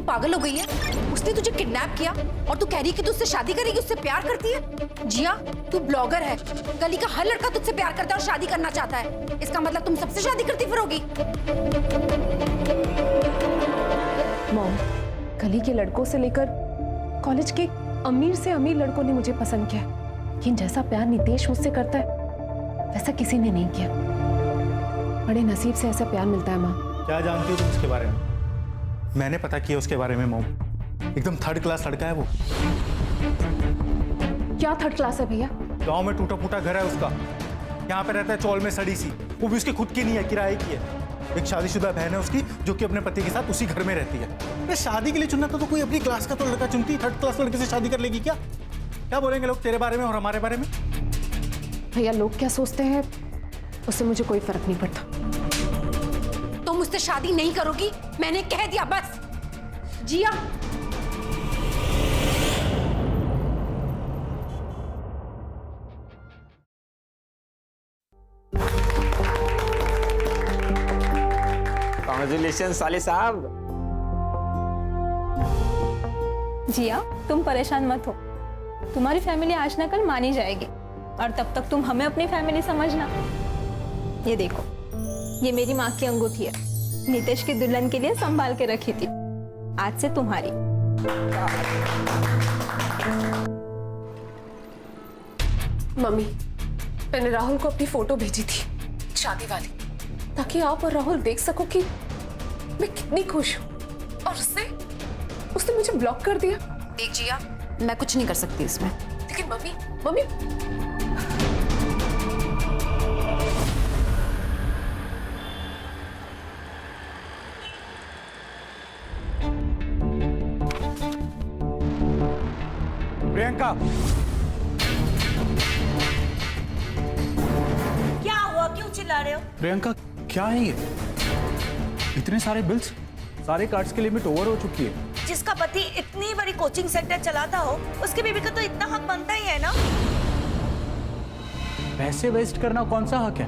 पागल हो गई है? उसने तुझे किडनैप किया और तू कह रही है कि तू उससे शादी करेगी, उससे प्यार करती है? जिया, तू ब्लॉगर है, गली का हर लड़का तुझसे प्यार करता है और शादी करना चाहता है। इसका मतलब तुम सबसे शादी करती फिरोगी? मॉम, गली के लड़कों से लेकर कॉलेज के अमीर से अमीर लड़कों ने मुझे पसंद किया, लेकिन जैसा प्यार नितेश मुझसे करता है वैसा किसी ने नहीं किया। बड़े नसीब से ऐसा प्यार मिलता है। माँ, क्या जानती हो तुम उसके बारे में? मैंने पता किया उसके बारे में मॉम, एकदम थर्ड क्लास लड़का है वो। क्या थर्ड क्लास है भैया? गांव में टूटा फूटा घर है उसका, यहाँ पे रहता है चौल में सड़ी सी, वो भी उसकी खुद की नहीं है, किराए की है। एक शादीशुदा बहन है उसकी जो कि अपने पति के साथ उसी घर में रहती है। अरे शादी के लिए चुनना तो कोई अपनी क्लास का तो लड़का चुनती, थर्ड क्लास लड़के से शादी कर लेगी क्या? क्या बोलेंगे लोग तेरे बारे में और हमारे बारे में? भैया, लोग क्या सोचते हैं उससे मुझे कोई फर्क नहीं पड़ता। तुम मुझसे शादी नहीं करोगी, मैंने कह दिया बस। जिया, कांग्रेचुलेशन साले साहब। जिया, तुम परेशान मत हो, तुम्हारी फैमिली आज ना कल मानी जाएगी और तब तक तुम हमें अपनी फैमिली समझना। ये देखो, ये मेरी माँ की अंगूठी है, नितेश की दुल्हन के लिए संभाल के रखी थी, आज से तुम्हारी। मम्मी, मैंने राहुल को अपनी फोटो भेजी थी शादी वाली, ताकि आप और राहुल देख सको कि मैं कितनी खुश हूँ। और उसने मुझे ब्लॉक कर दिया। देख जिया, मैं कुछ नहीं कर सकती इसमें। लेकिन मम्मी प्रियंका, क्या हुआ, क्यों चिल्ला रहे हो? प्रियंका क्या है ये? इतने सारे बिल्स, सारे कार्ड्स की लिमिट ओवर हो चुकी है। जिसका पति इतनी बड़ी कोचिंग सेंटर चलाता हो, उसकी बीवी का तो इतना हक बनता ही है ना। पैसे वेस्ट करना कौन सा हक है?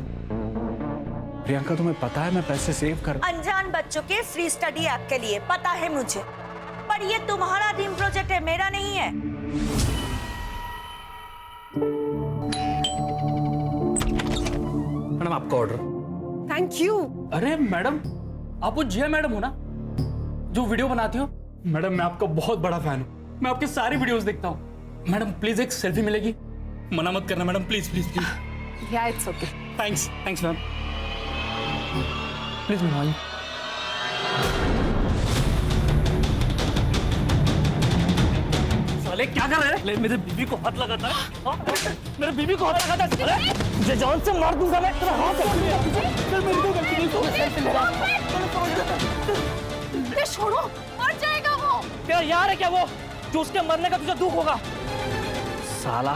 प्रियंका, तुम्हें पता है मैं पैसे सेव कर। अनजान बच्चों के फ्री स्टडी ऐप के लिए पता है मुझे, पर ये तुम्हारा ड्रीम प्रोजेक्ट है, मेरा नहीं है। मैडम, आपका ऑर्डर। Thank you. अरे मैडम, आप वो जिया मैडम हो ना जो वीडियो बनाती हो? मैडम, मैं आपका बहुत बड़ा फैन हूँ, मैं आपकी सारी वीडियोस देखता हूँ। मैडम प्लीज एक सेल्फी मिलेगी? मना मत करना मैडम, प्लीज प्लीज प्लीज। या it's okay. Thanks thanks ma'am, please ma'am आइए। साले क्या कर रहे हैं? मेरे बीबी को हाथ लगाता है, हाँ? मेरे बीबी को हाथ लगाता है, मुझे जान से मार दूंगा मैं। तेरा हाथ मेरी को गलती नहीं, तो सेल्फी ले रहा। छोड़ो, मर जाएगा वो। तेरा यार है क्या वो, जो उसके मरने का तुझे दुख होगा? साला।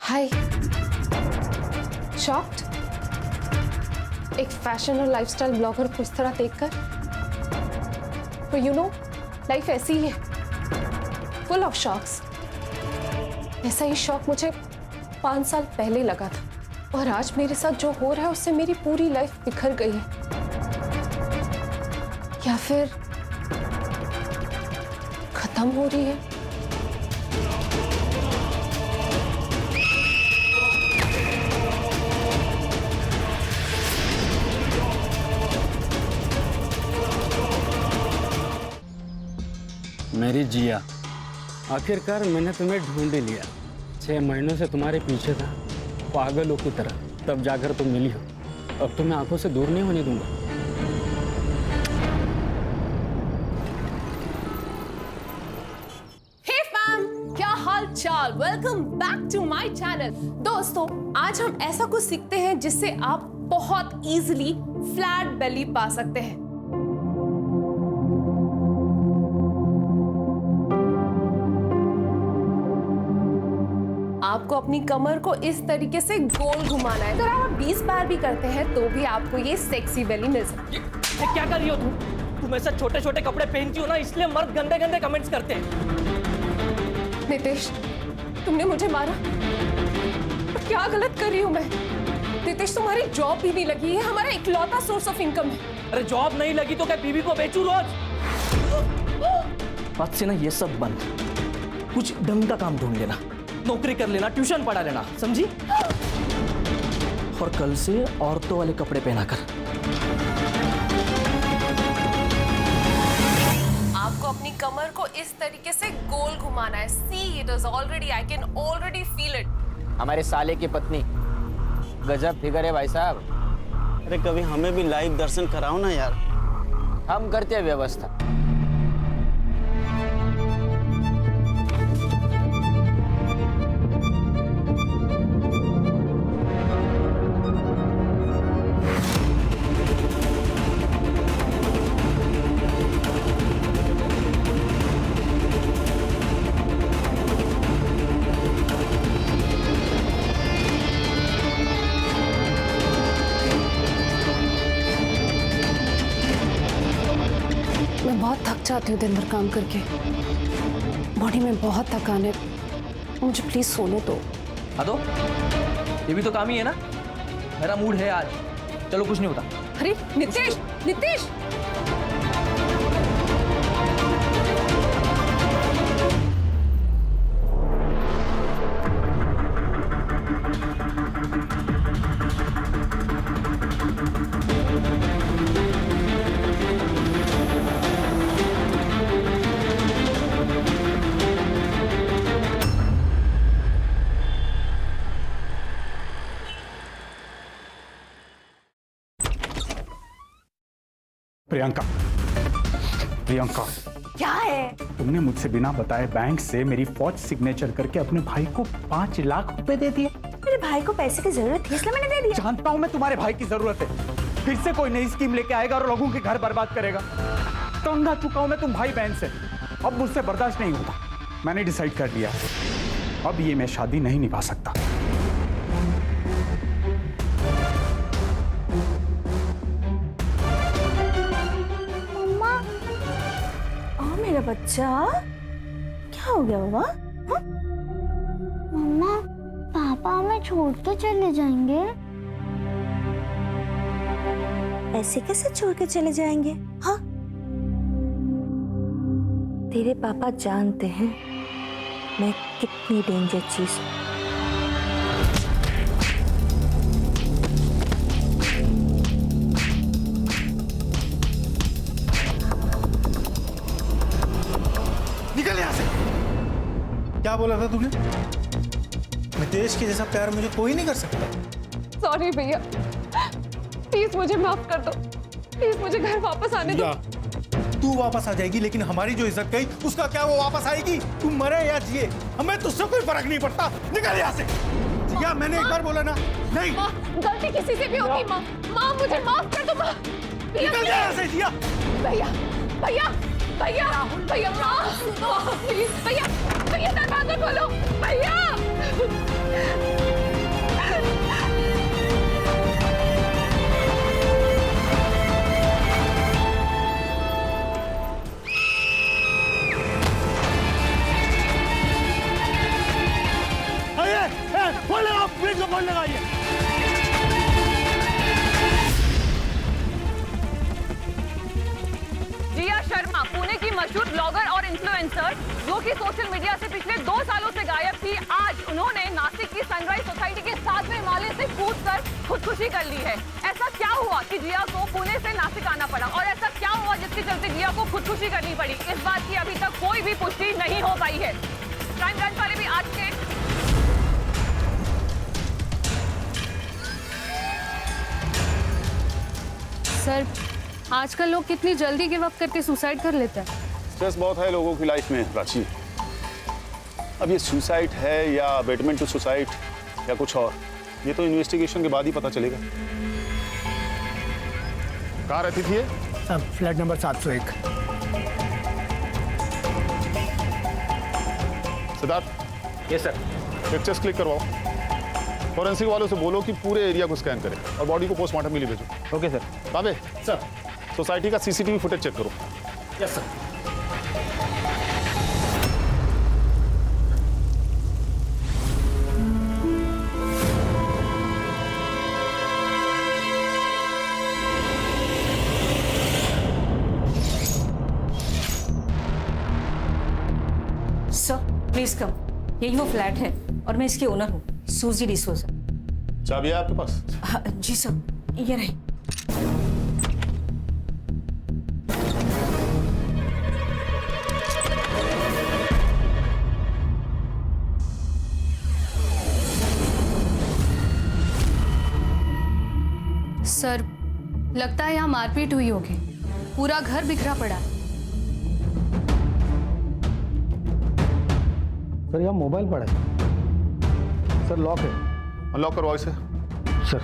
हाय, शॉक्ड? एक फैशन और लाइफस्टाइल ब्लॉगर को इस तरह देखकर? तो यू नो, लाइफ ऐसी ही है, फुल ऑफ शॉक्स। ऐसा ही शॉक मुझे 5 साल पहले लगा था, और आज मेरे साथ जो हो रहा है उससे मेरी पूरी लाइफ बिखर गई है। या फिर खत्म हो रही है। मेरी जिया, आखिरकार मैंने तुम्हें ढूंढ ही लिया। 6 महीनों से तुम्हारे पीछे था पागलों की तरह, तब जाकर तुम मिली हो। अब तुम्हें आंखों से दूर नहीं होने दूंगा। हे फैम, क्या हाल चाल? Welcome back to my channel. दोस्तों, आज हम ऐसा कुछ सीखते हैं जिससे आप बहुत इजीली फ्लैट बेली पा सकते हैं। आपको अपनी कमर को इस तरीके से गोल घुमाना है। अगर आप 20 बार भी करते हैं तो भी आपको ये सेक्सी बेली मिल सकती है। ये क्या कर रही हो तुम ऐसे छोटे छोटे कपड़े पहनती हो ना, इसलिए मर्द गंदे गंदे कमेंट्स करते हैं। नितेश, तुमने मुझे मारा, पर क्या गलत कर रही हूँ मैं? नितेश, तुम्हारी जॉब भी नहीं लगी है, हमारा इकलौता सोर्स ऑफ इनकम है। अरे जॉब नहीं लगी तो क्या बीवी को बेचूं रोज? आज से ना ये सब बंद, कुछ ढंग का काम ढूंढ लेना, नौकरी कर लेना, ट्यूशन पढ़ा लेना, समझी? और कल से औरतों वाले कपड़े पहना कर। आपको अपनी कमर को इस तरीके से गोल घुमाना है। See, it is already, I can already feel it. हमारे साले की पत्नी गजब फिगर है भाई साहब। अरे कभी हमें भी लाइव दर्शन कराओ ना यार। हम करते हैं व्यवस्था। मैं बहुत थक जाती हूँ दिन भर काम करके, बॉडी में बहुत थकान है, मुझे प्लीज सोने दो। हाँ तो ये भी तो काम ही है ना। मेरा मूड है आज, चलो कुछ नहीं होता। अरे नितेश, नितेश! प्रियंका, प्रियंका, क्या है? तुमने मुझसे बिना बताए बैंक से मेरी फौज सिग्नेचर करके अपने भाई को 5 लाख रुपए दे दिए। मेरे भाई को पैसे की जरूरत थी इसलिए मैंने दे दिया। जानता हूं मैं तुम्हारे भाई की जरूरत है। फिर से कोई नई स्कीम लेके आएगा और लोगों के घर बर्बाद करेगा। तंग आ चुका हूं मैं तुम भाई बहन से, अब मुझसे बर्दाश्त नहीं होता। मैंने डिसाइड कर लिया, अब ये मैं शादी नहीं निभा सकता। मेरा बच्चा, क्या हो गया बाबा? मम्मा, पापा हमें छोड़ के चले जाएंगे? ऐसे कैसे छोड़ के चले जाएंगे? हाँ, तेरे पापा जानते हैं मैं कितनी डेंजर चीज हूं। निकल यहाँ से। क्या बोला था तूने? नितेश के जैसा प्यार मुझे कोई नहीं कर सकता। सॉरी भैया, प्लीज मुझे माफ कर दो, प्लीज मुझे घर वापस आने दो। तू वापस आ जाएगी, लेकिन हमारी जो इज्जत गई उसका क्या वो वापस आएगी? तू मरे या जिए, हमें तुझसे कोई फर्क नहीं पड़ता। निकल यहाँ से। जिया, मैंने एक बार बोला ना। नहीं, माँ, गलती किसी से भी होगी। माँ, माँ मुझे माफ कर दो। माँ, निकल यहाँ से जिया। भैया, भैया, भैया, भैया, माँ, प्लीज, भैया, भैया दरवाजा खोलो, भैया। खोल लगा, फ्रिज को खोल लगाइए। जिया शर्मा, पुणे की मशहूर ब्लॉगर और इन्फ्लुएंसर, जो कि सोशल मीडिया से पिछले 2 सालों से गायब थी, आज उन्होंने नासिक की सनराइज सोसाइटी के 7वें माले से कूदकर खुदकुशी कर ली है। ऐसा क्या हुआ कि जिया को पुणे से नासिक आना पड़ा, और ऐसा क्या हुआ जिसके चलते जिया को खुदकुशी करनी पड़ी? इस बात की अभी तक कोई भी पुष्टि नहीं हो पाई है। क्राइम ब्रांच वाले भी आज के सर, आजकल लोग कितनी जल्दी गिव अप करके सुसाइड कर लेते हैं। स्ट्रेस बहुत है लोगों की लाइफ में प्राची। अब ये सुसाइड है या अबेटमेंट टू सुसाइड या कुछ और, ये तो इन्वेस्टिगेशन के बाद ही पता चलेगा। कहाँ रहती थी ये? Flat number 701। Siddharth. Yes sir. Pictures click करवाओ। फॉरेंसिक वालों से बोलो कि पूरे एरिया को स्कैन करें और बॉडी को पोस्टमार्टम के लिए भेजो। Okay sir. काबे सर। सोसाइटी का सीसीटीवी फुटेज चेक करो। Yes sir. Sir please come, यही वो फ्लैट है और मैं इसकी ओनर हूँ, सूजी डिसोजा। चाबी है आपके पास? हाँ, जी सर, ये रही। सर, लगता है यहाँ मारपीट हुई होगी, पूरा घर बिखरा पड़ा है। सर यहाँ मोबाइल पड़ा है। सर लॉक है। अनलॉक करवाओ इसे। सर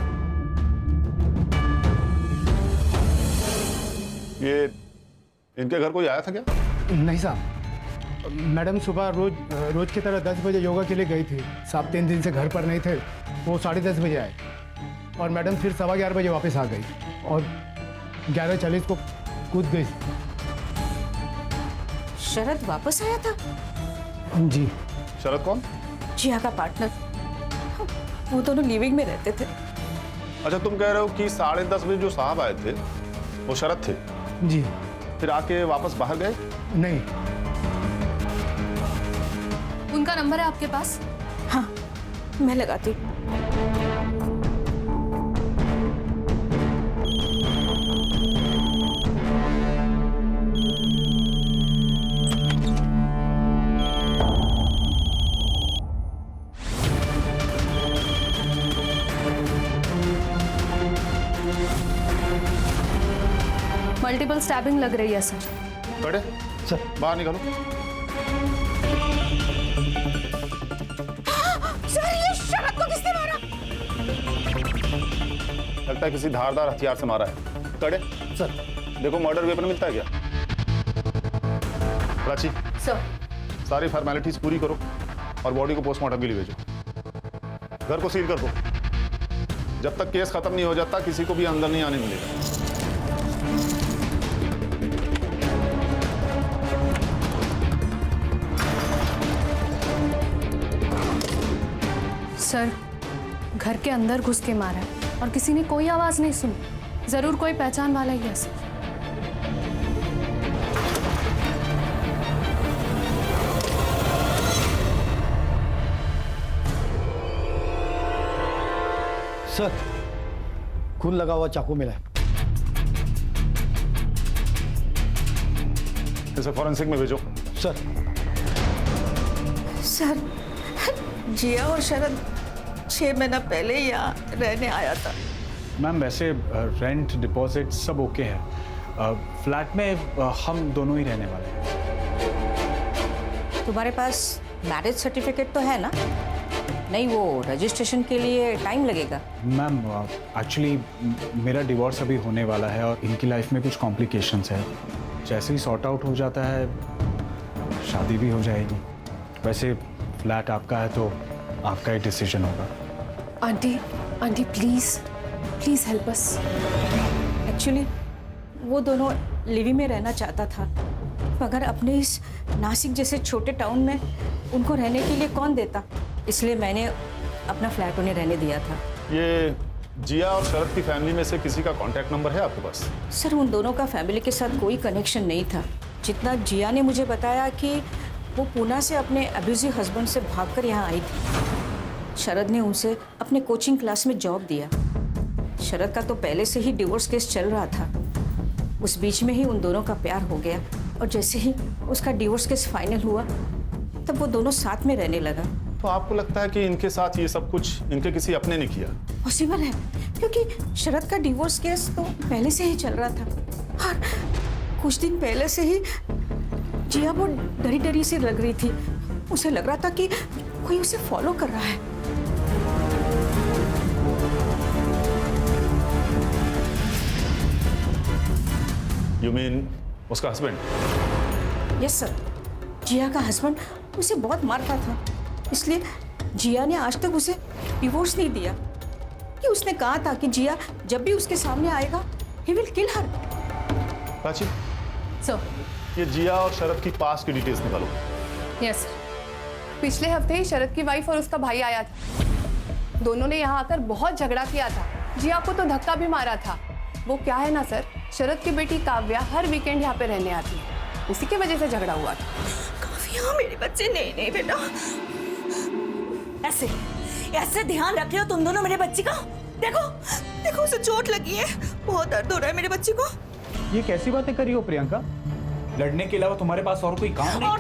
ये इनके घर कोई आया था क्या? नहीं साहब, मैडम सुबह रोज की तरह 10 बजे योगा के लिए गई थी। साहब 3 दिन से घर पर नहीं थे, वो 10:30 बजे आए और मैडम फिर 11:15 बजे वापस आ गई और 11:40 को कूद गई। शरद वापस आया था? जी। शरद कौन? जिया का पार्टनर, वो दोनों लिविंग में रहते थे। अच्छा, तुम कह रहे हो कि 10:30 बजे जो साहब आए थे वो शरद थे? जी। फिर आके वापस बाहर गए? नहीं। उनका नंबर है आपके पास? हाँ, मैं लगाती हूँ। मल्टीपल स्टैबिंग लग रही है सर। बड़े सर बाहर निकालो। सर, ये शरद को किसने मारा? लगता है किसी धारदार हथियार से मारा है। कड़े सर। देखो मर्डर वेपन मिलता है क्या? प्राची सर। सारी फॉर्मेलिटीज पूरी करो और बॉडी को पोस्टमार्टम के लिए भेजो। घर को सील कर दो। जब तक केस खत्म नहीं हो जाता किसी को भी अंदर नहीं आने मिलेगा। सर, घर के अंदर घुस के मारा है और किसी ने कोई आवाज नहीं सुनी। जरूर कोई पहचान वाला ही है सर। सर, खून लगा हुआ चाकू मिला है। इसे फॉरेंसिक में भेजो। सर। सर, जिया और शरद 6 महीना पहले यहाँ रहने आया था। मैम वैसे रेंट डिपॉजिट सब ओके है। फ्लैट में हम दोनों ही रहने वाले हैं। तुम्हारे पास मैरिज सर्टिफिकेट तो है ना? नहीं, वो रजिस्ट्रेशन के लिए टाइम लगेगा। मैम एक्चुअली मेरा डिवोर्स अभी होने वाला है और इनकी लाइफ में कुछ कॉम्प्लिकेशंस है। जैसे ही सॉर्ट आउट हो जाता है शादी भी हो जाएगी। वैसे फ्लैट आपका है तो आपका ही डिसीजन होगा। Aunty please help us. Actually वो दोनों लिविंग में रहना चाहता था, मगर अपने इस नासिक जैसे छोटे टाउन में उनको रहने के लिए कौन देता, इसलिए मैंने अपना फ्लैट उन्हें रहने दिया था। ये जिया और शरद की फैमिली में से किसी का कांटेक्ट नंबर है आपके पास? सर, उन दोनों का फैमिली के साथ कोई कनेक्शन नहीं था। जितना जिया ने मुझे बताया कि वो पूना से अपने अब्यूजिव हस्बैंड से भागकर यहाँ आई थी। शरद ने उनसे अपने कोचिंग क्लास में जॉब दिया। शरद का तो पहले से ही डिवोर्स केस चल रहा था। उस बीच में ही उन दोनों का प्यार हो गया और जैसे ही उसका डिवोर्स केस फाइनल हुआ तब वो दोनों साथ में रहने लगा। तो आपको लगता है कि इनके साथ ये सब कुछ इनके किसी अपने ने किया? पॉसिबल है, क्योंकि शरद का डिवोर्स केस तो पहले से ही चल रहा था और कुछ दिन पहले से ही जिया वो डरी डरी सी लग रही थी। उसे लग रहा था कि कोई उसे फॉलो कर रहा है। You mean उसका हस्बैंड? यस सर, जिया का हस्बैंड उसे बहुत मारता था, इसलिए जिया ने आज तक उसे डिवोर्स नहीं दिया। कि उसने कहा था कि जिया जब भी उसके सामने आएगा he will kill her. Prachi sir. ये जिया और शरद की पास की डिटेल्स निकालो। यस। पिछले हफ्ते ही शरद की वाइफ और उसका भाई आया था। दोनों ने यहाँ आकर बहुत झगड़ा किया था। जिया को तो धक्का भी मारा था। वो क्या है ना सर, शरद की बेटी काव्या हर वीकेंड यहाँ पे रहने आती है, उसी की वजह से झगड़ा हुआ था। काव्या मेरी बच्चे। नहीं नहीं बेटा, ऐसे ऐसे ध्यान रख रहे हो तुम दोनों मेरे बच्चे का। देखो देखो उसे चोट लगी है, बहुत दर्द हो रहा है मेरे बच्चे को। ये कैसी बातें करी हो प्रियंका? लड़ने के अलावा तुम्हारे पास और कोई काम नहीं? और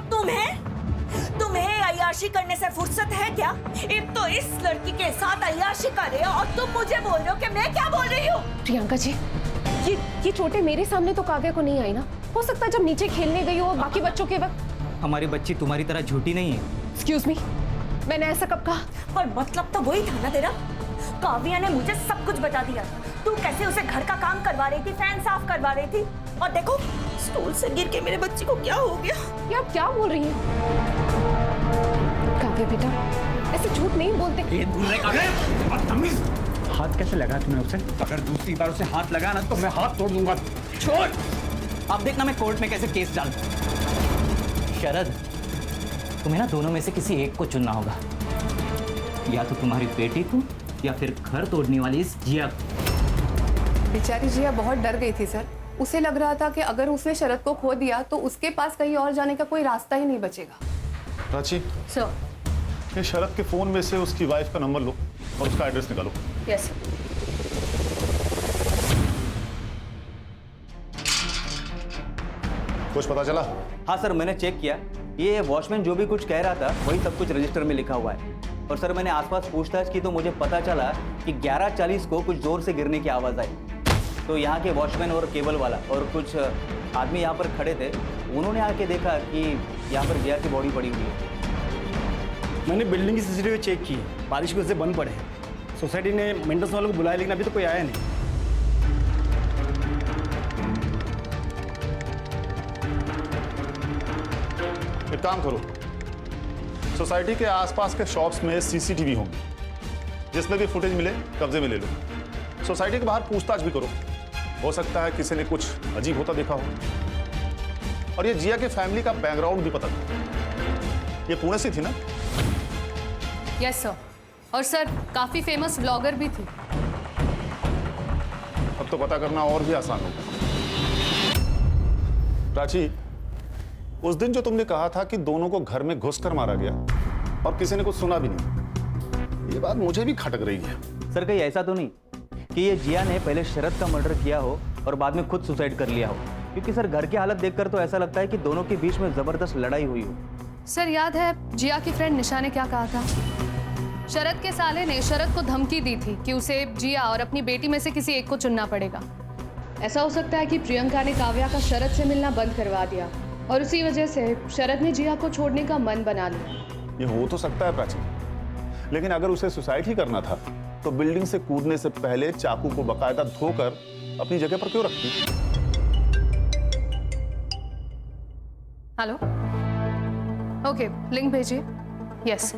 तुम्हें अय्याशी करने से फुर्सत है क्या? एक तो इस लड़की के साथ अय्याशी कर रहे हो और तुम मुझे बोल रहे हो कि मैं क्या बोल रही हूँ? प्रियंका जी, ये चोटें मेरे सामने तो काव्या को नहीं आई ना। हो सकता है जब नीचे खेलने गई हो बाकी बच्चों के वक्त। हमारी बच्ची तुम्हारी तरह झूठी नहीं है। एक्सक्यूज मी, मैंने ऐसा कब कहा? पर मतलब तो वही था ना तेरा। काव्या ने मुझे सब कुछ बता दिया। तू कैसे उसे घर का काम करवा रही थी, फैन साफ करवा रही थी, और देखो स्टूल से गिर के मेरे बच्चे को क्या हो गया। ये आप क्या बोल रही हैं? काव्या बेटा, ऐसे झूठ नहीं बोलते। ये हाथ कैसे लगा तुमने उसे? अगर दूसरी बार उसे हाथ लगा ना तो मैं हाथ तोड़ दूंगा। छोड़, अब देखना मैं कोर्ट में कैसे केस डालता हूं। शरद, तुम्हें ना दोनों में से किसी एक को चुनना होगा, या तो तुम्हारी बेटी को या फिर घर तोड़ने वाली इस जिया को। बेचारी जिया बहुत डर गई थी सर। उसे लग रहा था कि अगर उसने शरद को खो दिया तो उसके पास कहीं और जाने का कोई रास्ता ही नहीं बचेगा। प्राची, सर। ये शरद के फोन में से उसकी वाइफ का नंबर लो और उसका एड्रेस निकालो। यस। कुछ पता चला? हाँ सर, मैंने चेक किया। ये वॉचमैन जो भी कुछ कह रहा था वही सब कुछ रजिस्टर में लिखा हुआ है। और सर मैंने आसपास पूछताछ की तो मुझे पता चला कि 11:40 को कुछ जोर से गिरने की आवाज़ आई। तो यहाँ के वॉचमैन और केबल वाला और कुछ आदमी यहाँ पर खड़े थे, उन्होंने आके देखा कि यहाँ पर जिया की बॉडी पड़ी हुई है। मैंने बिल्डिंग की सीसीटीवी चेक की, बारिश की वजह से बंद पड़े हैं। सोसाइटी ने मेंटेनेंस वालों को बुलाया लेकिन अभी तो कोई आया नहीं। एक काम करो, सोसाइटी के आसपास के शॉप्स में सीसीटीवी होंगी, जिसमें भी फुटेज मिले कब्जे में ले लो। सोसाइटी के बाहर पूछताछ भी करो, हो सकता है किसी ने कुछ अजीब होता देखा हो। और ये जिया के फैमिली का बैकग्राउंड भी पता करो। ये पुणे से थी ना? Yes sir. और सर काफी फेमस ब्लॉगर भी थी। अब तो पता करना और भी आसान होगा। प्राची, उस दिन जो तुमने कहा था कि दोनों को घर में घुसकर मारा गया और किसी ने कुछ सुना भी नहीं, ये बात मुझे भी खटक रही है। सर कहीं ऐसा तो नहीं कि ये जिया ने पहले शरद का मर्डर किया हो और बाद में खुद सुसाइड कर लिया हो? क्योंकि सर घर की हालत देखकर तो ऐसा लगता है कि दोनों के बीच में जबरदस्त लड़ाई हुई हो। सर याद है जिया की फ्रेंड निशा ने क्या कहा था? शरद के साले ने शरद को धमकी दी थी कि उसे जिया और अपनी बेटी में से किसी एक को चुनना पड़ेगा। ऐसा हो सकता है कि प्रियंका ने काव्या का शरद से मिलना बंद करवा दिया और उसी वजह से शरद ने जिया को छोड़ने का मन बना लिया। ये हो तो सकता है प्राची, लेकिन अगर उसे सुसाइड ही करना था तो बिल्डिंग से कूदने से पहले चाकू को बकायदा धोकर अपनी जगह पर क्यों रखती? हेलो, ओके लिंक भेजिए। यस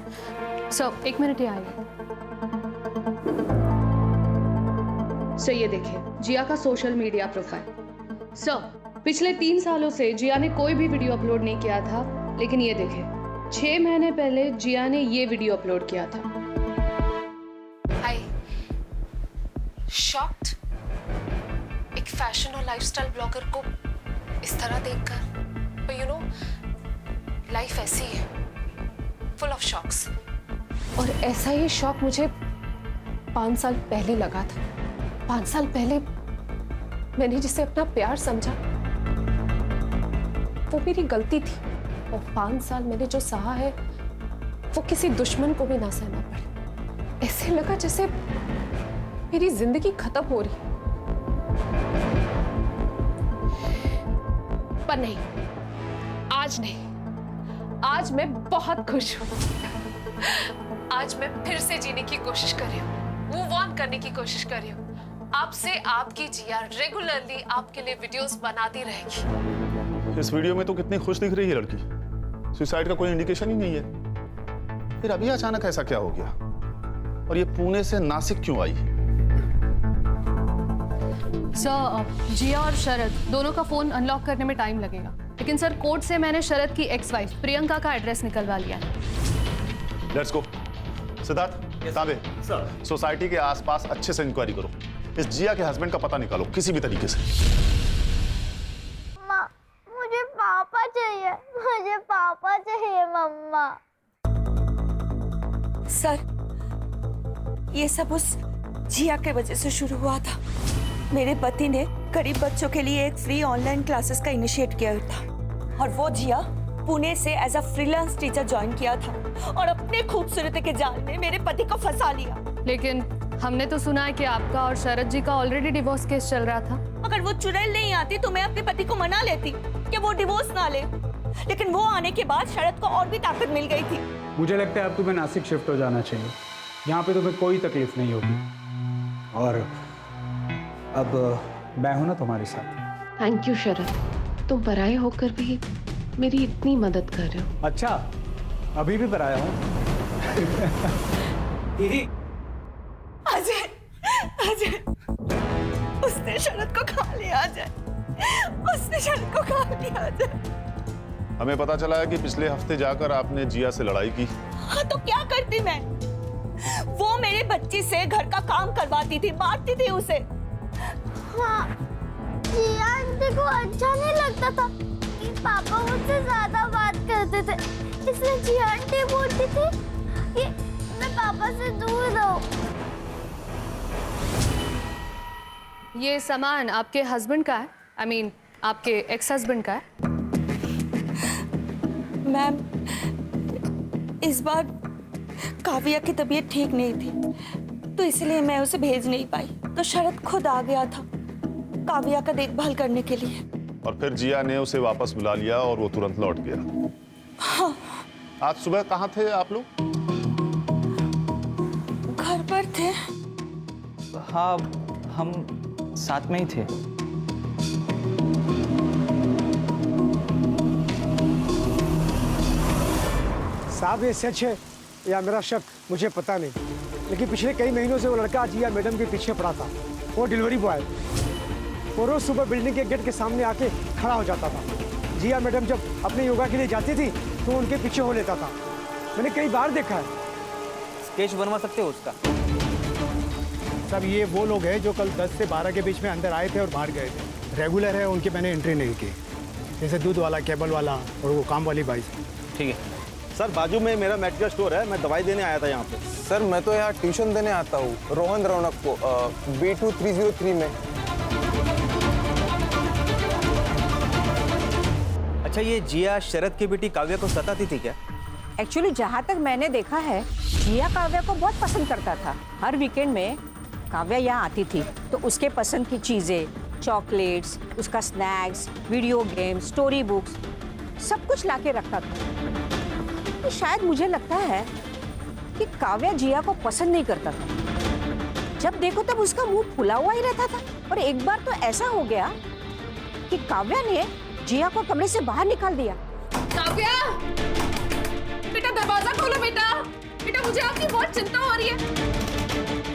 सर, 1 मिनट ही आइए। सर ये देखिए जिया का सोशल मीडिया प्रोफाइल। सर पिछले 3 सालों से जिया ने कोई भी वीडियो अपलोड नहीं किया था, लेकिन ये देखिए 6 महीने पहले जिया ने ये वीडियो अपलोड किया था। हाय, शॉक्ड एक फैशन और लाइफस्टाइल ब्लॉगर को इस तरह देखकर। यू नो, लाइफ ऐसी है, फुल ऑफ शॉक्स। और ऐसा ही शॉक मुझे 5 साल पहले लगा था। 5 साल पहले मैंने जिसे अपना प्यार समझा वो मेरी गलती थी, और 5 साल मैंने जो सहा है वो किसी दुश्मन को भी ना सहना पड़े। ऐसे लगा जैसे मेरी जिंदगी खत्म हो रही। पर नहीं, आज नहीं, आज मैं बहुत खुश हूं। आज मैं फिर से जीने की कोशिश कर रही हूँ, मूव ऑन करने की कोशिश कर रही हूँ। आपसे आपकी जिया रेगुलरली आपके लिए वीडियोस बनाती रहेगी। इस वीडियो में तो कितनी खुश दिख रही है लड़की, सुसाइड का कोई इंडिकेशन ही नहीं है। फिर अभी अचानक ऐसा क्या हो गया? और ये पुणे से नासिक क्यों आई? सर जिया और शरद दोनों का फोन अनलॉक करने में टाइम लगेगा, लेकिन सर कोर्ट से मैंने शरद की एक्स वाइफ प्रियंका का एड्रेस निकलवा लिया है। Let's go. सिद्धार्थ, ताबे सोसाइटी के आसपास अच्छे से इंक्वायरी करो। इस जिया के हस्बैंड का पता निकालो किसी भी तरीके से। माँ, मुझे पापा चाहिए, मुझे पापा चाहिए। अम्मा। सर, ये सब उस जिया के वजह से शुरू हुआ था। मेरे पति ने गरीब बच्चों के लिए एक फ्री ऑनलाइन क्लासेस का इनिशिएट किया था और वो जिया पुणे से as a freelance teacher join किया था और अपने खूबसूरती के जाल में मेरे पति को फंसा लिया। लेकिन हमने तो सुना है कि आपका और शरद जी का ऑलरेडी डिवोर्स केस चल रहा था। अगर वो चुड़ैल नहीं आती तो मैं अपने पति को मना लेती कि वो डिवोर्स ना ले, लेकिन वो आने के बाद शरद को और भी ताकत मिल गई थी। मुझे लगता है अब तुम्हें नासिक शिफ्ट हो जाना चाहिए। यहाँ पे तुम्हें कोई तकलीफ नहीं होगी और अब मैं हूं ना तुम्हारे साथ। थैंक यू शरद, तुम पराए होकर भी मेरी इतनी मदद कर रहे हो। अच्छा, अभी भी पराया हूँ। दीदी, अजय, अजय, उसने शरद को खा लिया अजय, उसने शरद को खा लिया अजय। हमें पता चला है कि पिछले हफ्ते जाकर आपने जिया से लड़ाई की। हाँ तो क्या करती मैं? वो मेरे बच्ची से घर का काम करवाती थी, मारती थी उसे। हाँ, जिया आंटी को अच्छा नहीं लगता था कि पापा मुझसे ज्यादा बात करते थे, इसलिए जिया आंटी बोलती थी कि मैं पापा से दूर रहूं। ये सामान आपके हस्बैंड का है? I mean, आपके एक्स हस्बैंड का है? मैम, इस बार काव्या की तबीयत ठीक नहीं थी तो इसलिए मैं उसे भेज नहीं पाई, तो शरद खुद आ गया था काव्या का देखभाल करने के लिए। और फिर जिया ने उसे वापस बुला लिया और वो तुरंत लौट गया। हाँ। आज सुबह कहाँ थे आप लोग? घर पर थे। हाँ, हम साथ में ही थे। साहब, ये सच है या मेरा शक मुझे पता नहीं, लेकिन पिछले कई महीनों से वो लड़का जिया मैडम के पीछे पड़ा था। वो डिलीवरी बॉय, वो रोज सुबह बिल्डिंग के गेट के सामने आके खड़ा हो जाता था। जिया मैडम जब अपने योगा के लिए जाती थी तो उनके पीछे हो लेता था। मैंने कई बार देखा है। स्केच बनवा सकते हो उसका? सब ये वो लोग हैं जो कल 10 से 12 के बीच में अंदर आए थे और बाहर गए थे। रेगुलर है, उनकी मैंने एंट्री नहीं की, जैसे दूध वाला, केबल वाला और वो काम वाली बाई। ठीक है सर, बाजू में मेरा मेडिकल स्टोर है, मैं दवाई देने आया था यहाँ पे। सर, मैं तो यहाँ ट्यूशन देने आता हूँ रोहन रौनक को B2 303 में। अच्छा, ये जिया शरद की बेटी काव्या को सताती थी क्या? एक्चुअली जहाँ तक मैंने देखा है, जिया काव्या को बहुत पसंद करता था। हर वीकेंड में काव्या यहाँ आती थी तो उसके पसंद की चीजें, चॉकलेट्स, उसका snacks, video game, story books, सब कुछ लाके रखता था। तो शायद मुझे लगता है कि काव्या जिया को पसंद नहीं करता था। जब देखो तब उसका मुंह फुला हुआ ही रहता था। और एक बार तो ऐसा हो गया कि काव्या ने जिया को कमरे से बाहर निकाल दिया। काव्या, बेटा दरवाजा खोलो बेटा। बेटा, मुझे आपकी बहुत चिंता हो रही है।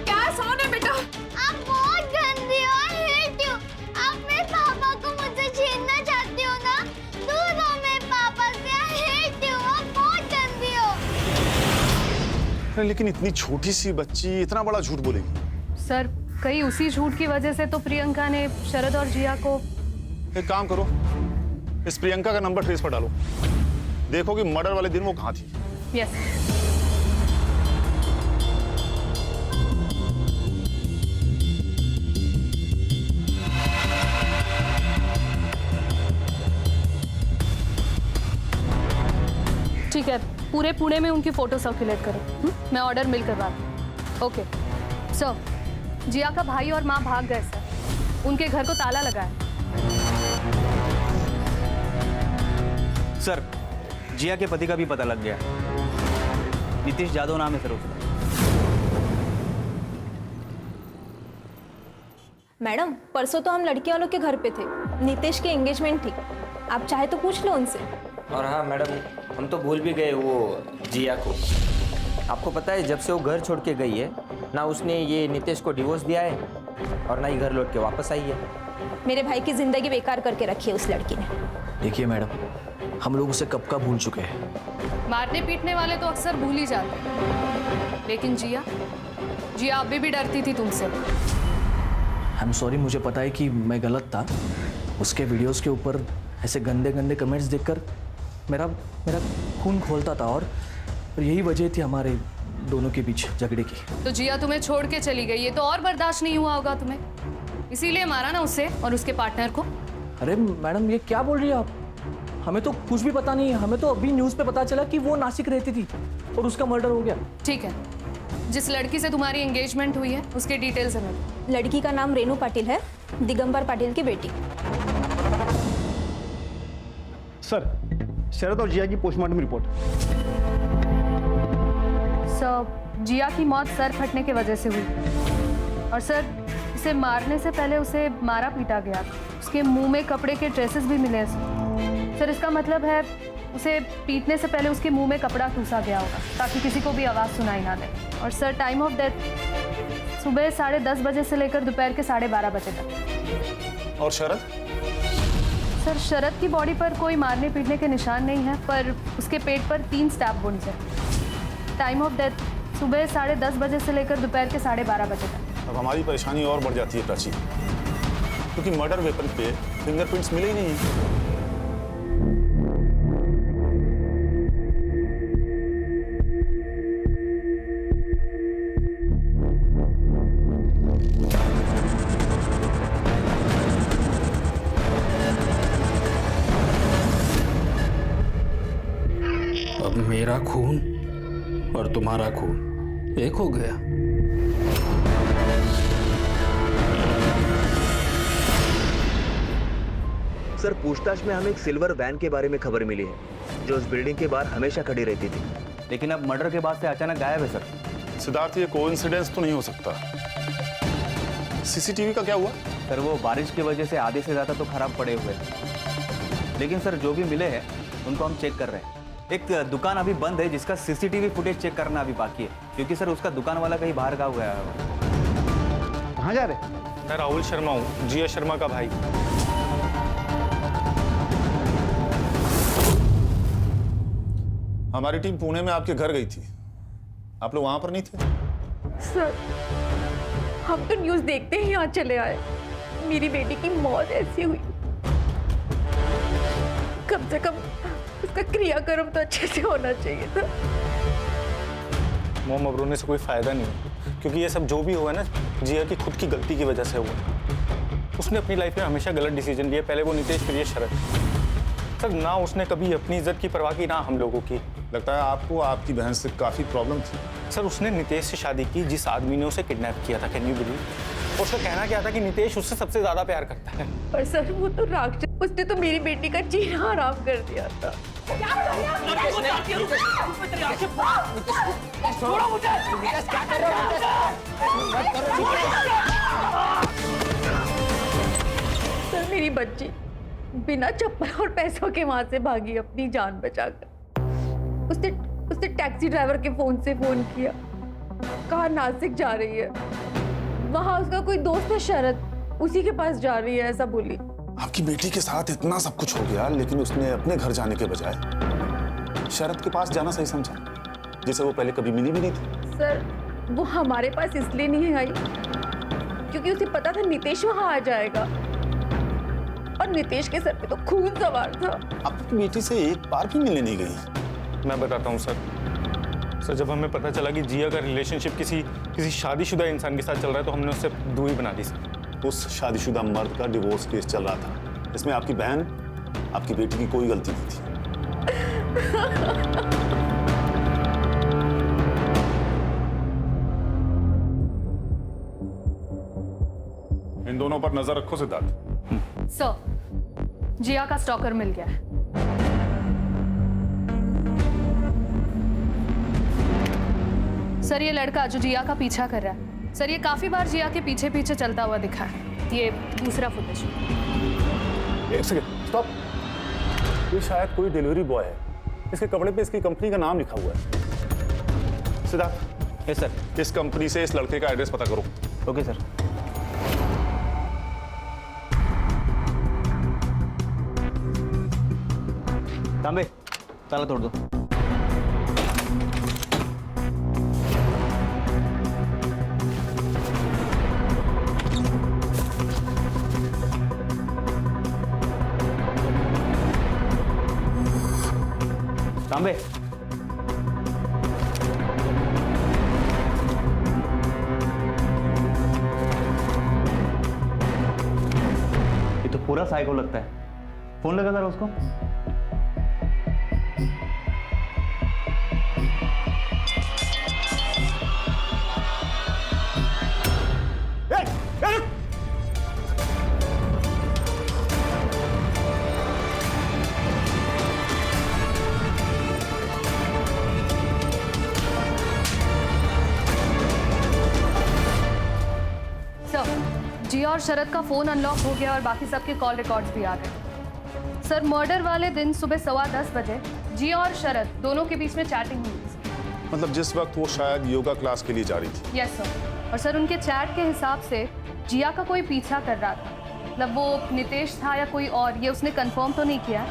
क्या साउंड है बेटा? आप बहुत गंदी हो, I hate you। आप मेरे पापा को मुझसे छीनना चाहती हो ना? दूर रहो मेरे पापा से, I hate you। आप बहुत गंदी हो। लेकिन इतनी छोटी सी बच्ची इतना बड़ा झूठ बोलेगी? सर, कहीं उसी झूठ की वजह से तो प्रियंका ने शरद और जिया को। एक काम करो, इस प्रियंका का नंबर ट्रेस पर डालो, देखो कि मर्डर वाले दिन वो कहाँ थी। यस। ठीक है, पूरे पुणे में उनकी फोटो सर्कुलेट करो। मैं ऑर्डर मिल करवाती हूँ। ओके सर, जिया का भाई और माँ भाग गए सर, उनके घर को ताला लगा है। सर, जिया के पति का भी पता लग गया। नीतीश जादव नाम है सर उसका। मैडम, परसों तो हम लड़के वालों के घर पे थे, नीतीश की एंगेजमेंट थी। आप चाहे तो पूछ लो उनसे। और हाँ मैडम, हम तो भूल भी गए वो जिया को। आपको पता है, जब से वो घर छोड़ के गई है ना, उसने ये नीतीश को डिवोर्स दिया है और ना ही घर लौट के वापस आई है। मेरे भाई की जिंदगी बेकार करके रखी है उस लड़की ने। देखिए मैडम, हम लोग उसे कब का भूल चुके हैं। मारने पीटने वाले तो अक्सर भूल ही जाते हैं, लेकिन जिया अभी भी डरती थी तुमसे। आई एम सॉरी, मुझे पता है कि मैं गलत था। उसके वीडियोस के ऊपर ऐसे गंदे गंदे कमेंट्स देखकर मेरा मेरा खून खोलता था और यही वजह थी हमारे दोनों के बीच झगड़े की। तो जिया तुम्हें छोड़ के चली गई, ये तो और बर्दाश्त नहीं हुआ होगा तुम्हें, इसीलिए मारा ना उसे और उसके पार्टनर को। अरे मैडम, ये क्या बोल रही है आप? हमें तो कुछ भी पता नहीं है। हमें तो अभी न्यूज़ पे पता चला कि वो नासिक रहती थी और उसका मर्डर हो गया। ठीक है, जिस लड़की से तुम्हारी एंगेजमेंट हुई है उसके डिटेल्स हमें। लड़की का नाम रेनू पाटिल है, दिगंबर पाटिल की बेटी। सर, शरद और जिया की पोस्टमार्टम रिपोर्ट। सर, जिया की मौत सर फटने की वजह से हुई और सर उसे मारने से पहले उसे मारा पीटा गया। उसके मुंह में कपड़े के ट्रेसेस भी मिले हैं सर। इसका मतलब है उसे पीटने से पहले उसके मुंह में कपड़ा ठूसा गया होगा ताकि किसी को भी आवाज़ सुनाई ना दे। और सर टाइम ऑफ डेथ सुबह 10:30 बजे से लेकर दोपहर के 12:30 बजे तक। और शरद? सर, शरद की बॉडी पर कोई मारने पीटने के निशान नहीं है, पर उसके पेट पर 3 स्टैब वुंड्स हैं। टाइम ऑफ डेथ सुबह 10:30 बजे से लेकर दोपहर के 12:30 बजे तक। अब हमारी परेशानी और बढ़ जाती है प्राची, क्योंकि मर्डर वेपन पे फिंगरप्रिंट्स मिले ही नहीं है। अब मेरा खून और तुम्हारा खून एक हो गया। सर, पूछताछ में हमें एक सिल्वर वैन के बारे में खबर मिली है जो उस बिल्डिंग के बाहर हमेशा खड़ी रहती थी, लेकिन अब मर्डर के बाद से अचानक गायब है सर। सिद्धार्थ, ये कोइंसिडेंस तो नहीं हो सकता। सीसीटीवी का क्या हुआ? सर, वो बारिश की वजह से आधे से ज़्यादा तो खराब पड़े हुए हैं, लेकिन सर जो भी मिले हैं उनको हम चेक कर रहे हैं। एक दुकान अभी बंद है जिसका सीसीटीवी फुटेज चेक करना अभी बाकी है, क्योंकि सर उसका दुकान वाला कहीं बाहर का गया है। कहाँ जा रहे? मैं राहुल शर्मा हूँ, जिया शर्मा का भाई। हमारी टीम पुणे में आपके घर गई थी, आप लोग वहां पर नहीं थे? सर, हम तो न्यूज़ देखते ही यहाँ चले आए। मेरी बेटी की मौत ऐसी हुई, कम से कम उसका क्रियाक्रम तो अच्छे से होना चाहिए था। मोम अब रोने से कोई फायदा नहीं है, क्योंकि ये सब जो भी हुआ ना, जिया की खुद की गलती की वजह से हुआ। उसने अपनी लाइफ में हमेशा गलत डिसीजन लिए, पहले वो नितेश, फिर ये शरद। सर, ना उसने कभी अपनी इज्जत की परवाह की, ना हम लोगों की। लगता है आपको आपकी बहन से काफी प्रॉब्लम थी। सर, उसने नितेश से शादी की जिस आदमी ने उसे किडनैप किया था, कैन यू बिलीव? और उसका कहना क्या था कि नितेश उससे सबसे ज्यादा प्यार करता है। पर सर, वो तो राक्षस, उसने तो मेरी बेटी का जीना हराम कर दिया था। सर, मेरी बच्ची बिना चप्पल और पैसों के वहां से भागी अपनी जान बचाकर। उसने टैक्सी ड्राइवर के फोन से फोन किया, कहा नासिक जा रही है, वहां उसका कोई दोस्त है शरद, उसी के पास जा रही है, ऐसा बोली। आपकी बेटी के साथ इतना सब कुछ हो गया, लेकिन उसने अपने घर जाने के बजाय शरद के पास जाना सही समझा, जिसे वो पहले कभी मिली भी नहीं थी। सर, वो हमारे पास इसलिए नहीं आई क्योंकि उसे पता था नितेश वहां आ जाएगा, और नितेश के सर पे तो खून सवार था। आपकी बेटी से एक बार भी मिलने नहीं गई? मैं बताता हूँ सर। सर, जब हमें पता चला कि जिया का रिलेशनशिप किसी शादीशुदा इंसान के साथ चल रहा है, तो हमने उससे दूरी बना दी सर। उस शादीशुदा मर्द का डिवोर्स केस चल रहा था, इसमें आपकी बहन, आपकी बेटी की कोई गलती नहीं थी। इन दोनों पर नजर रखो सिद्धार्थ। सर, जिया का स्टॉकर मिल गया है। सर, ये लड़का जो जिया का पीछा कर रहा है, सर ये काफी बार जिया के पीछे पीछे चलता हुआ दिखा है। ये दूसरा फुटेज। एक सेकंड, स्टॉप। ये शायद कोई डिलीवरी बॉय है, इसके कपड़े पे इसकी कंपनी का नाम लिखा हुआ है। सिद्धार्थ। Yes sir. इस कंपनी से इस लड़के का एड्रेस पता करो। Okay sir. तांबे, ताला तोड़ दो। पूरा साइको लगता है। फोन लगा जरा उसको। जिया और शरद का फोन अनलॉक हो गया और बाकी सबके कॉल रिकॉर्ड्स भी आ गए। सर, मर्डर वाले दिन सुबह 10:15 बजे जिया और शरद दोनों के बीच में चैटिंग हुई थी। मतलब जिस वक्त वो शायद योगा क्लास के लिए जा रही थी। Yes sir. और सर, उनके चैट के हिसाब से जिया का कोई पीछा कर रहा था। मतलब वो नितेश था या कोई और, ये उसने कंफर्म तो नहीं किया,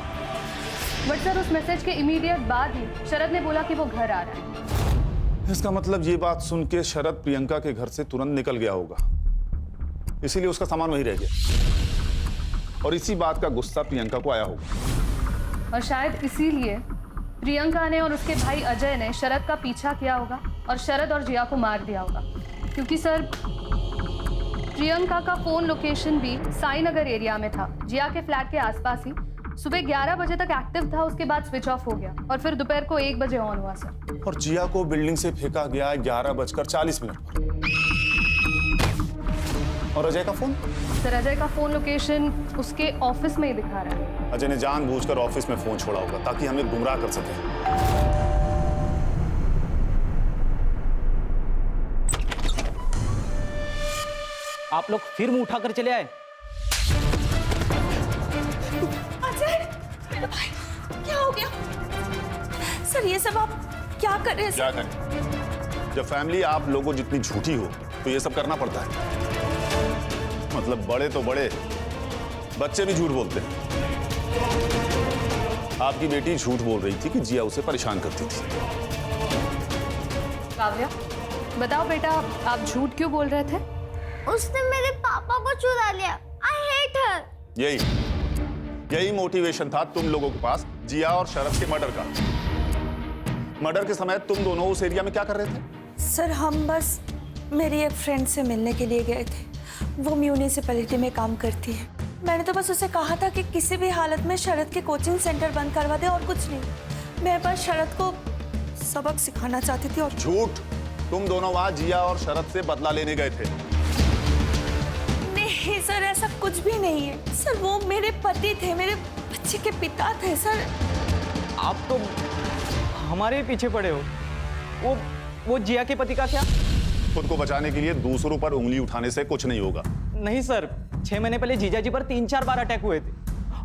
बट सर उस मैसेज के इमीडिएट बाद ही शरद ने बोला कि वो घर आ रहा है। इसका मतलब ये बात सुन के शरद प्रियंका के घर से तुरंत निकल गया होगा, इसीलिए उसका सामान वहीं रह गया और इसी बात का गुस्सा प्रियंका को आया होगा। और शायद इसीलिए प्रियंका ने और उसके भाई अजय ने शरद का पीछा किया होगा और शरद और जिया को मार दिया होगा, क्योंकि सर प्रियंका का फोन लोकेशन भी साई नगर एरिया में था, जिया के फ्लैट के आसपास ही। सुबह 11 बजे तक एक्टिव था, उसके बाद स्विच ऑफ हो गया और फिर दोपहर को 1 बजे ऑन हुआ सर। और जिया को बिल्डिंग से फेंका गया 11:40 पर। और अजय का फोन? सर, अजय का फोन लोकेशन उसके ऑफिस में ही दिखा रहा है। अजय ने जानबूझकर ऑफिस में फोन छोड़ा होगा ताकि हमें गुमराह कर सके। आप लोग फिर मुंह उठाकर चले आए। अजय, मेरा भाई, क्या हो गया? सर, ये सब आप क्या कर रहे हैं? क्या करें? जब फैमिली आप लोगों जितनी झूठी हो तो ये सब करना पड़ता है। मतलब बड़े तो बड़े, बच्चे भी झूठ बोलते हैं। आपकी बेटी झूठ बोल रही थी कि जिया उसे परेशान करती थी। काव्या, बताओ बेटा, आप झूठ क्यों बोल रहे थे? उसने मेरे पापा को चुरा लिया। I hate her. यही मोटिवेशन था तुम लोगों के पास जिया और शरद के मर्डर का। मर्डर के समय तुम दोनों उस एरिया में क्या कर रहे थे? सर, हम बस मेरी एक फ्रेंड से मिलने के लिए गए थे। वो म्यूनिसिपैलिटी में काम करती है। मैंने तो बस उसे कहा था कि किसी भी हालत में शरद के कोचिंग सेंटर बंद करवा दे और कुछ नहीं। मैं बस शरद को सबक सिखाना चाहती थी। और झूठ! तुम दोनों वहां जिया और शरद से बदला लेने गए थे। नहीं सर, ऐसा कुछ भी नहीं है सर। वो मेरे पति थे, मेरे बच्चे के पिता थे सर। आप तो हमारे पीछे पड़े हो। वो जिया के पति का क्या? खुद को बचाने के लिए दूसरों पर उंगली उठाने से कुछ नहीं होगा। नहीं सर, 6 महीने पहले जीजा जी पर 3-4 बार अटैक हुए थे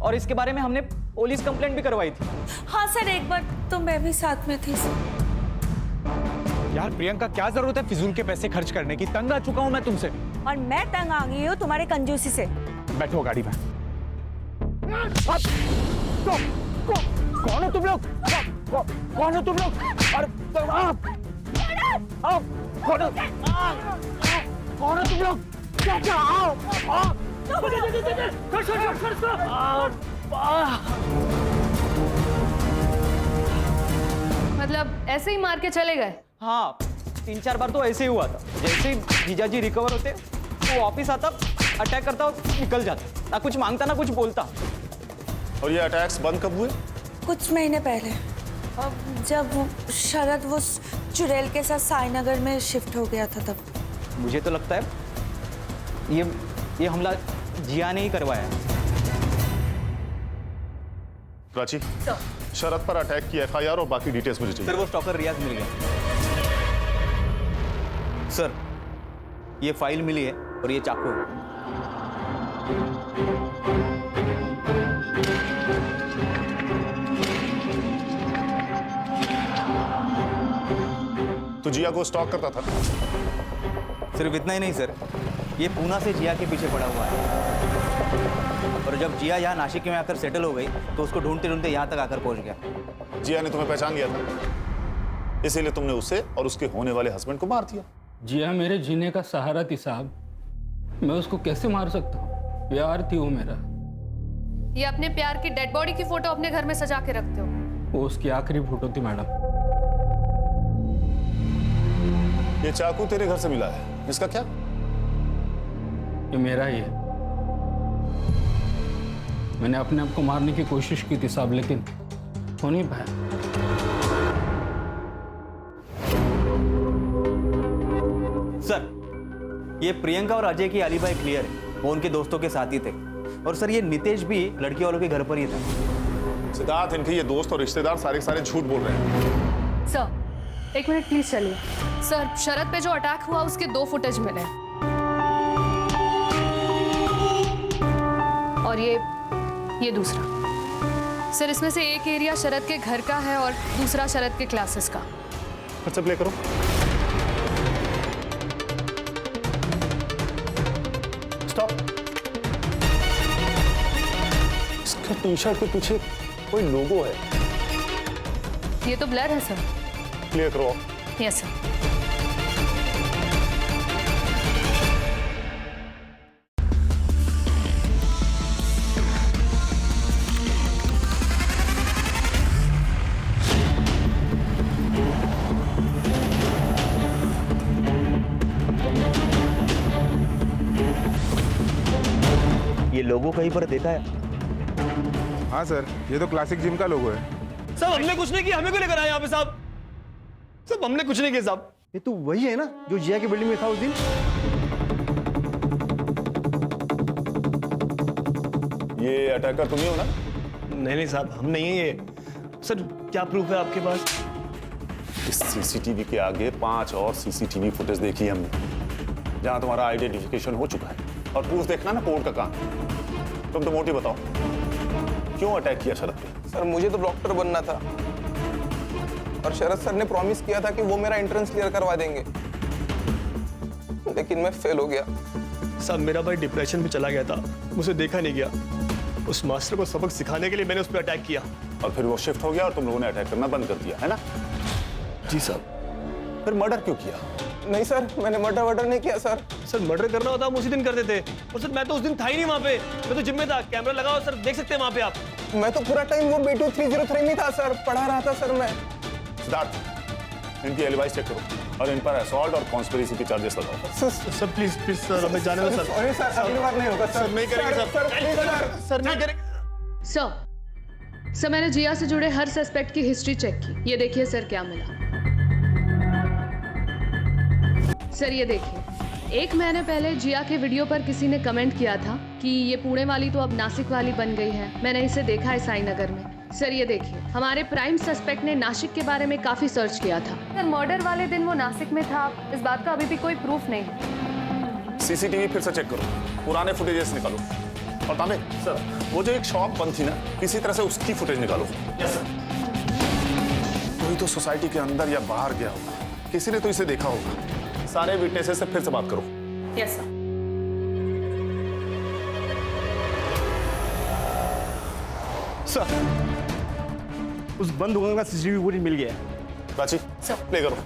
और इसके बारे में हमने पुलिस कंप्लेंट भी करवाई थी। हाँ सर, एक बार तो मैं भी साथ में थी सर। यार प्रियंका, क्या जरूरत है फिजूल के पैसे खर्च करने की? तंग आ चुका हूं मैं तुमसे। और मैं तंग आ गई हूँ तुम्हारे कंजूसी से। बैठो गाड़ी में। कौन हो तुम लोग? कौन हो तुम लोग? कौन हो तुम लोग? क्या? आओ। मतलब ऐसे ही मार के चले गए? हाँ, 3-4 बार तो ऐसे ही हुआ था। जैसे ही जीजा जी रिकवर होते, वो वापिस आता, अटैक करता और निकल जाता। ना कुछ मांगता ना कुछ बोलता। और ये अटैक्स बंद कब हुए? कुछ महीने पहले, जब शरद वो चुड़ैल के साथ साईनगर में शिफ्ट हो गया था तब। मुझे तो लगता है ये हमला जिया ने ही करवाया। प्राची, शरद पर अटैक की एफआईआर और बाकी डिटेल्स मुझे चाहिए। सर, वो स्टॉकर रियाज मिल गया। सर, ये फाइल मिली है और ये चाकू है। तो जिया को स्टॉक करता था? सिर्फ इतना ही नहीं सर, ये पूना से जिया के पीछे पड़ा हुआ है और जब जिया यहाँ नासिक में आकर सेटल हो गई तो उसको ढूंढते ढूंढते यहाँ तक आकर पहुंच गया। जिया ने तुम्हें पहचान लिया था, इसीलिए तुमने उसे और उसके होने वाले हस्बैंड को मार दिया। जिया मेरे जीने का सहारा थी साहब, मैं उसको कैसे मार सकता हूँ? प्यार थी वो मेरा। ये अपने प्यार की डेड बॉडी की फोटो अपने घर में सजा के रखते हो? वो उसकी आखिरी फोटो थी मैडम। ये चाकू तेरे घर से मिला है, इसका क्या? ये मेरा ही है। मैंने अपने आप को मारने की कोशिश की थी साहब, लेकिन हो नहीं पाया। सर, ये प्रियंका और अजय की आलिबाई क्लियर है, वो उनके दोस्तों के साथ ही थे। और सर, ये नितेश भी लड़की वालों के घर पर ही था। सिद्धार्थ, इनके ये दोस्त और रिश्तेदार सारे के सारे झूठ बोल रहे हैं। सर एक मिनट प्लीज चलिए। सर, शरद पे जो अटैक हुआ उसके 2 फुटेज मिले और ये दूसरा। सर, इसमें से एक एरिया शरद के घर का है और दूसरा शरद के क्लासेस का। अच्छा, प्ले करो। स्टॉप। इसका टी शर्ट के पीछे कोई लोगो है। ये तो ब्लर है सर। क्लियर करो। Yes sir. ये लोगो कहीं पर देखा है? हाँ सर, ये तो क्लासिक जिम का लोगो है। साहब हमने कुछ नहीं किया, हमें क्यों लेकर आए यहाँ पे साहब? साहब हमने कुछ नहीं किया साहब। ये तो वही है ना जो जिया की बिल्डिंग में था उस दिन? ये अटैकर तुम ही हो ना? नहीं साहब, हम नहीं है ये। सर, क्या प्रूफ है आपके पास? इस सीसीटीवी के आगे 5 और सीसीटीवी फुटेज देखी हमने, जहां तुम्हारा आइडेंटिफिकेशन हो चुका है। और प्रूफ देखना ना कोर्ट का काम। तुम तो मोटी बताओ, क्यों अटैक किया शरद पे? सर, मुझे तो डॉक्टर बनना था और शरद सर ने प्रॉमिस किया था कि वो मेरा एंट्रेंस क्लियर करवा देंगे, लेकिन मैं फेल हो गया। साहब, मेरा भाई डिप्रेशन में चला गया था, मुझे देखा नहीं गया। उस मास्टर को सबक सिखाने के लिए मैंने उस पर अटैक किया। और फिर वो शिफ्ट हो गया और तुम लोगों ने अटैक करना बंद कर दिया, है ना? जी साहब। फिर मर्डर क्यों किया? नहीं सर, मैंने मर्डर नहीं किया सर। सर, मर्डर करना होता हम उसी दिन कर देते। और सर, मैं तो उस दिन था ही नहीं वहाँ पे, मैं तो जिम में था। कैमरा लगाओ सर, देख सकते हैं वहाँ पे आप। मैं तो पूरा टाइम वो B2 303 में था सर, पढ़ा रहा था सर मैं। सिद्धार्थ, इनकी एलिबाइस चेक करो और इन पर असॉल्ट और कॉन्स्पिरेसी के चार्जेस लगाओ। सर प्लीज सर, हमें जाने दो सर। सॉरी सर, अगली बार नहीं होगा सर। नहीं करेंगे सर, नहीं करेंगे सर, मैंने जिया से जुड़े हर सस्पेक्ट की हिस्ट्री चेक की। ये देखिए सर क्या मिला। सर ये देखिए, 1 महीने पहले जिया के वीडियो पर किसी ने कमेंट किया था कि ये पुणे वाली तो अब नासिक वाली बन गई है। मैंने इसे देखा है साई नगर में। सर ये देखिए, हमारे प्राइम सस्पेक्ट ने नासिक के बारे में काफी सर्च किया था। सर, मर्डर वाले दिन वो नासिक में था, इस बात का अभी भी कोई प्रूफ नहीं। सीसीटीवी फिर से चेक करो, पुराने फुटेजेस निकालो। और तामे सर, वो जो एक शॉप बंद थी ना, किसी तरह से उसकी फुटेज निकालो। Yes sir. कोई तो सोसाइटी के अंदर या बाहर गया होगा, किसी ने तो इसे देखा होगा। सारे विटनेसेस से फिर से बात करो। Yes sir. सर, उस बंद दुकान का सीसीटीवी फुटेज मिल गया है। प्राची, प्ले करो।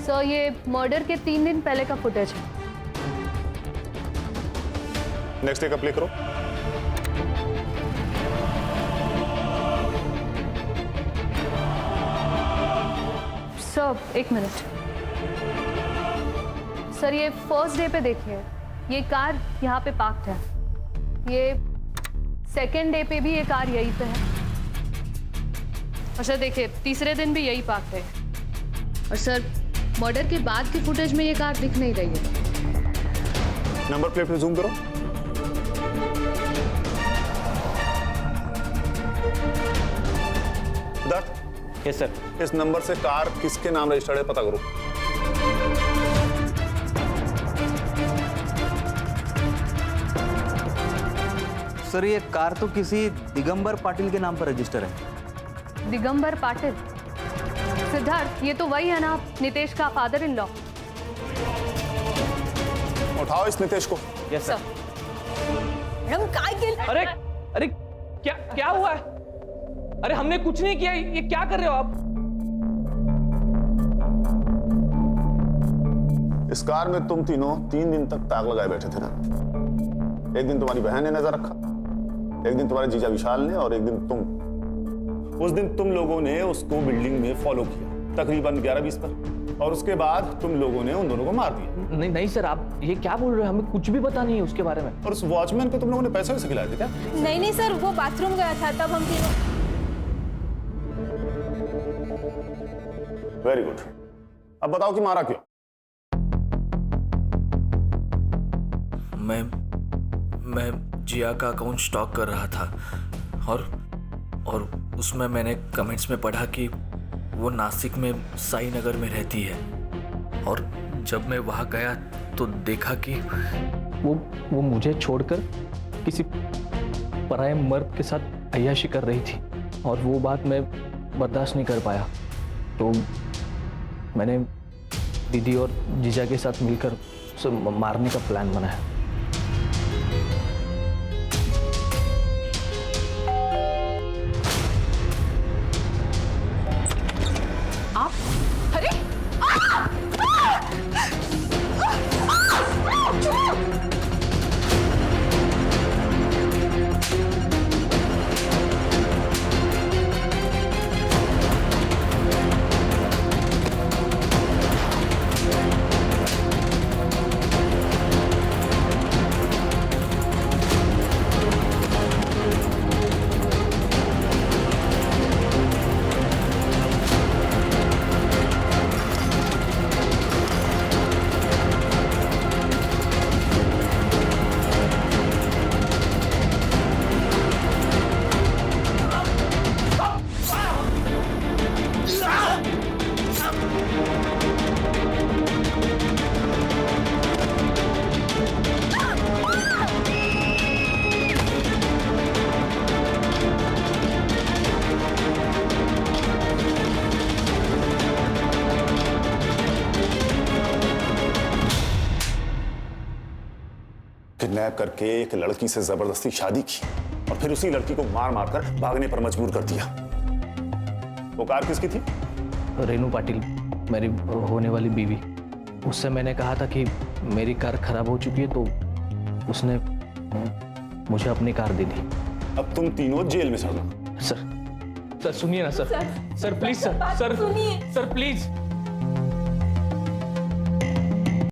सर, ये मर्डर के 3 दिन पहले का फुटेज है। नेक्स्ट डे का प्ले करो। Sir, 1 minute. सर, ये फर्स्ट डे पे देखिए, ये कार यहाँ पे पार्क्ड है। ये सेकेंड डे पे भी ये कार यहीं पे है। और सर देखिए, तीसरे दिन भी यही पार्क है। और सर, मर्डर के बाद के फुटेज में ये कार दिख नहीं रही है। नंबर प्लेट पे जूम करो। Yes sir. इस नंबर से कार किसके नाम रजिस्टर्ड है पता करो। सर, ये कार तो किसी दिगंबर पाटिल के नाम पर रजिस्टर है। दिगंबर पाटिल? सिद्धार्थ, ये तो वही है ना नितेश का फादर इन लॉ। उठाओ इस नितेश को। Yes sir. अरे अरे क्या हुआ है? अरे हमने कुछ नहीं किया, ये क्या कर रहे हो आप? इस कार में तुम तीनों 3 दिन तक ताक लगाए बैठे थे ना। एक दिन तुम्हारी बहन ने नजर रखा, एक दिन तुम्हारे जीजा विशाल ने, और एक दिन तुम। उस दिन तुम लोगों ने उसको बिल्डिंग में फॉलो किया, तकरीबन 11:20 पर। और उसके बाद तुम लोगों ने उन दोनों को मार दिया। नहीं नहीं सर, आप ये क्या बोल रहे हो? हमें कुछ भी पता नहीं है उसके बारे में। और उस वॉचमैन को तुम लोगों ने पैसे वैसे खिलाए थे क्या? नहीं नहीं सर, वो बाथरूम गया था तब हम तीनों। Very good. अब बताओ कि मारा क्यों? मैं जिया का अकाउंट स्टॉक कर रहा था और उसमें मैंने कमेंट्स में पढ़ा कि वो नासिक में साई नगर में रहती है, और जब मैं वहाँ गया तो देखा कि वो मुझे छोड़कर किसी पराये मर्द के साथ अय्याशी कर रही थी, और वो बात मैं बर्दाश्त नहीं कर पाया। तो मैंने दीदी और जीजा के साथ मिलकर उसे मारने का प्लान बनाया। किडनैप करके एक लड़की से जबरदस्ती शादी की और फिर उसी लड़की को मार मारकर भागने पर मजबूर कर दिया। वो कार किसकी थी? रेनू पाटिल, मेरी होने वाली बीवी। उससे मैंने कहा था कि मेरी कार खराब हो चुकी है, तो उसने मुझे अपनी कार दे दी। अब तुम तीनों जेल में सड़ो। सर सुनिए ना sir, sir please sir, sir please.